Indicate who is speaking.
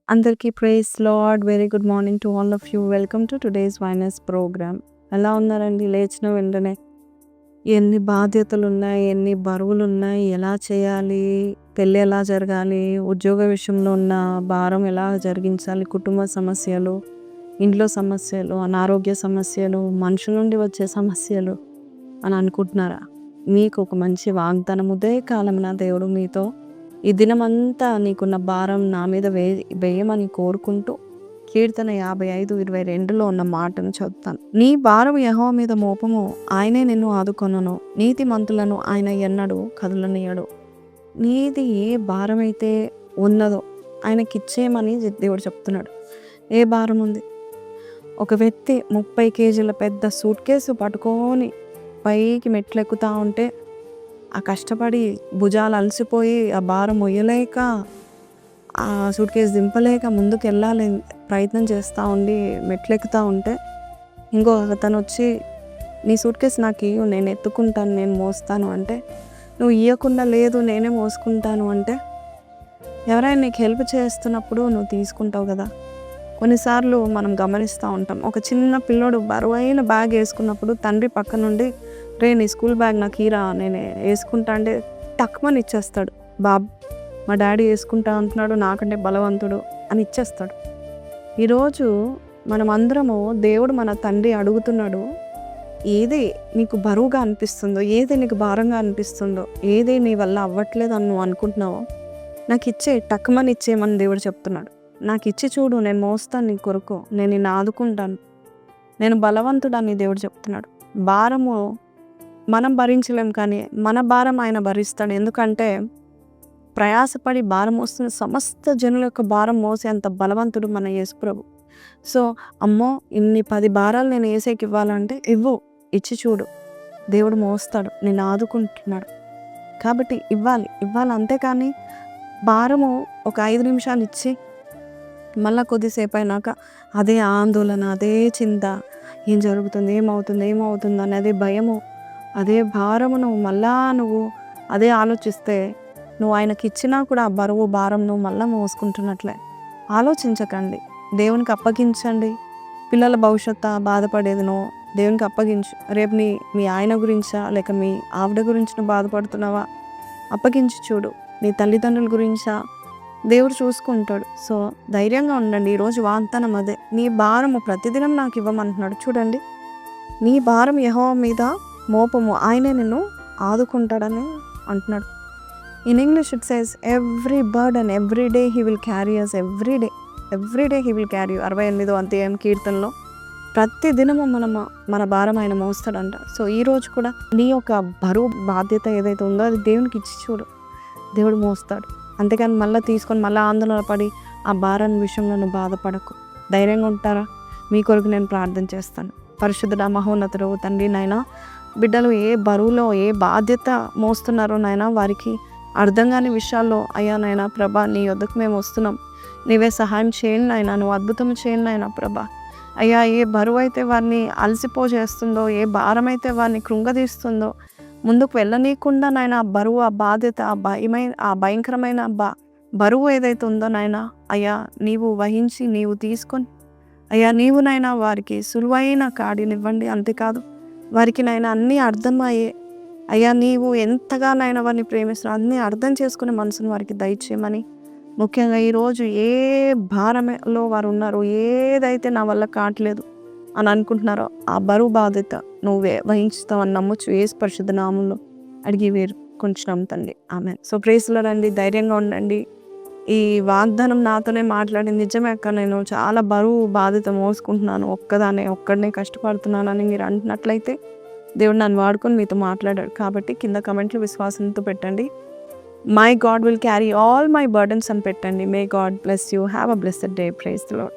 Speaker 1: అందరికీ praise Lord. Very good morning to all of you. Welcome to today's వైనస్ program. ఎలా ఉన్నారండి? లేచిన వెంటనే ఎన్ని బాధ్యతలున్నాయి, ఎన్ని బరువులున్నాయి, ఎలా చేయాలి, పెళ్ళి ఎలా జరగాలి, ఉద్యోగ విషయంలో ఉన్న భారం ఎలా జరిగించాలి, కుటుంబ సమస్యలు, ఇంట్లో సమస్యలు, అనారోగ్య సమస్యలు, మనుషుల నుండి వచ్చే సమస్యలు అని అనుకుంటున్నారా? మీకు ఒక మంచి వాగ్దానం, ఉదయకాలమున దేవుడు మీతో ఈ దినమంతా నీకున్న భారం నా మీద వేయమని కోరుకుంటూ కీర్తన 55:22లో ఉన్న మాటను చదువుతాను. నీ భారం యెహోవా మీద మోపము, ఆయనే నిన్ను ఆదుకొనును. నీతిమంతులను ఆయన ఎన్నడూ కదలనీయడు. నీది ఏ భారం అయితే ఉన్నదో ఆయనకిచ్చేయమని దేవుడు చెప్తున్నాడు. ఏ భారం ఉంది? ఒక వ్యక్తి 30 కేజీల పెద్ద సూట్ కేసు పట్టుకొని పైకి మెట్లు ఎక్కుతా ఉంటే ఆ కష్టపడి భుజాలు అలసిపోయి ఆ భారం మొయ్యలేక ఆ సూట్ కేసు దింపలేక ముందుకు వెళ్ళాలి ప్రయత్నం చేస్తూ ఉండి మెట్లెక్కుతూ ఉంటే ఇంకో అతను వచ్చి నీ సూట్ కేసు నాకు ఇవ్వు, నేను ఎత్తుకుంటాను, నేను మోస్తాను అంటే, నువ్వు ఇవ్వకుండా లేదు నేనే మోసుకుంటాను అంటే, ఎవరైనా నీకు హెల్ప్ చేస్తున్నప్పుడు నువ్వు తీసుకుంటావు కదా. కొన్నిసార్లు మనం గమనిస్తూ ఉంటాం, ఒక చిన్న పిల్లోడు బరువైన బ్యాగ్ వేసుకున్నప్పుడు తండ్రి పక్క నుండి రే నీ స్కూల్ బ్యాగ్ నాకు ఈరా నేను వేసుకుంటా అంటే టక్మని ఇచ్చేస్తాడు. మా డాడీ వేసుకుంటా అంటున్నాడు, నాకంటే బలవంతుడు అని ఇచ్చేస్తాడు. ఈరోజు మనం అందరము దేవుడు మన తండ్రి అడుగుతున్నాడు, ఏది నీకు బరువుగా అనిపిస్తుందో, ఏది నీకు భారంగా అనిపిస్తుందో, ఏది నీ వల్ల అవ్వట్లేదు అని నువ్వు అనుకుంటున్నావో నాకు ఇచ్చే టక్మని ఇచ్చేయమని దేవుడు చెప్తున్నాడు. నాకు ఇచ్చి చూడు, నేను మోస్తాను నీ కొరకు, నేను నిన్ను ఆదుకుంటాను, నేను బలవంతుడని దేవుడు చెప్తున్నాడు. భారము మనం భరించలేం, కానీ మన భారం ఆయన భరిస్తాడు. ఎందుకంటే ప్రయాసపడి భారం మోస్తున్న సమస్త జనుల యొక్క భారం మోసే అంత బలవంతుడు మన యేసుప్రభు. సో అమ్మో ఇన్ని 10 భారాలు నేను ఏసేకి ఇవ్వాలంటే ఇవ్వు, ఇచ్చి చూడు, దేవుడు మోస్తాడు, నేను ఆదుకుంటున్నాడు. కాబట్టి ఇవ్వాలి అంతేకాని భారము ఒక 5 నిమిషాలు ఇచ్చి మళ్ళీ కొద్దిసేపు అయినాక అదే ఆందోళన, అదే చింత, ఏం జరుగుతుంది, ఏమవుతుంది అని అదే భయము, అదే భారము నువ్వు అదే ఆలోచిస్తే నువ్వు ఆయనకి ఇచ్చినా కూడా ఆ బరువు భారం నువ్వు మళ్ళీ మోసుకుంటున్నట్లే. ఆలోచించకండి, దేవునికి అప్పగించండి. పిల్లల భవిష్యత్తు బాధపడేది నువ్వు దేవునికి అప్పగించు. రేపు మీ ఆయన గురించా లేక మీ ఆవిడ గురించి నువ్వు బాధపడుతున్నావా, అప్పగించి చూడు. నీ తల్లిదండ్రుల గురించా, దేవుడు చూసుకుంటాడు. సో ధైర్యంగా ఉండండి. ఈరోజు వాగ్దానం అదే, నీ భారము ప్రతిదినం నాకు ఇవ్వమంటున్నాడు. చూడండి, నీ భారం యెహోవా మీద మోపము, ఆయనే నిన్ను ఆదుకుంటాడని అంటున్నాడు. In English it says every burden every day he will carry us, every day he will carry you. 68వ అధ్యాయం కీర్తనలో ప్రతి దినము మన భారం ఆయన మోస్తాడంట. సో ఈరోజు కూడా నీ యొక్క బరువు బాధ్యత ఏదైతే ఉందో అది దేవునికి ఇచ్చి చూడు, దేవుడు మోస్తాడు. అంతేకాని మళ్ళీ తీసుకొని మళ్ళీ ఆందోళన పడి ఆ భారాన్ని విషయంలో నువ్వు బాధపడకు. ధైర్యంగా ఉంటారా? మీ కొరకు నేను ప్రార్థన చేస్తాను. పరిశుద్ధుడా మహోన్నతుడు తండ్రి, నాయనా బిడ్డలు ఏ బరువులో ఏ బాధ్యత మోస్తున్నారో నాయనా, వారికి అర్థం కాని విషయాల్లో అయ్యా నాయనా ప్రభా, నీ యొద్దకు మేము వస్తున్నాం. నీవే సహాయం చేయండి నాయనా, నువ్వు అద్భుతం చేయండి నాయనా ప్రభా. అయ్యా ఏ బరువు అయితే వారిని అలసిపోజేస్తుందో, ఏ భారం అయితే వారిని కృంగదీస్తుందో, ముందుకు వెళ్ళనీయకుండా నాయన ఆ బరువు, ఆ బాధ్యత, ఆ భయంకరమైన బరువు ఏదైతే ఉందో నాయన, అయ్యా నీవు వహించి నీవు తీసుకొని అయ్యా నీవు నాయన వారికి సులువైన కాడినివ్వండి. అంతేకాదు వారికి నాయన అన్నీ అర్థమయ్యే, అయ్యా నీవు ఎంతగా నాయన వారిని ప్రేమిస్తున్నావు అన్నీ అర్థం చేసుకునే మనసును వారికి దయచేయమని, ముఖ్యంగా ఈరోజు ఏ భారంలో వారు ఉన్నారో, ఏదైతే నా వల్ల కావట్లేదు అని అనుకుంటున్నారో ఆ బరువు బాధ్యత నువ్వే వహించుతావని నమ్మొచ్చు. యేసు పరిశుద్ధ నామంలో అడిగి వేడుకొంచున్నాం తండ్రి, ఆమేన్. సో ప్రైజ్ లార్డ్ అండి, ధైర్యంగా ఉండండి. ఈ వాగ్దానం నాతోనే మాట్లాడి, నిజమే అక్క నేను చాలా బరువు బాధ్యత మోసుకుంటున్నాను, ఒక్కడనే కష్టపడుతున్నానని మీరు అంటున్నట్లయితే దేవుడు నన్ను వాడుకొని మీతో మాట్లాడాడు. కాబట్టి కింద కమెంట్లు విశ్వాసంతో పెట్టండి. My God will carry all my burdens అని పెట్టండి. May God bless you. Have a blessed day. Praise the lord.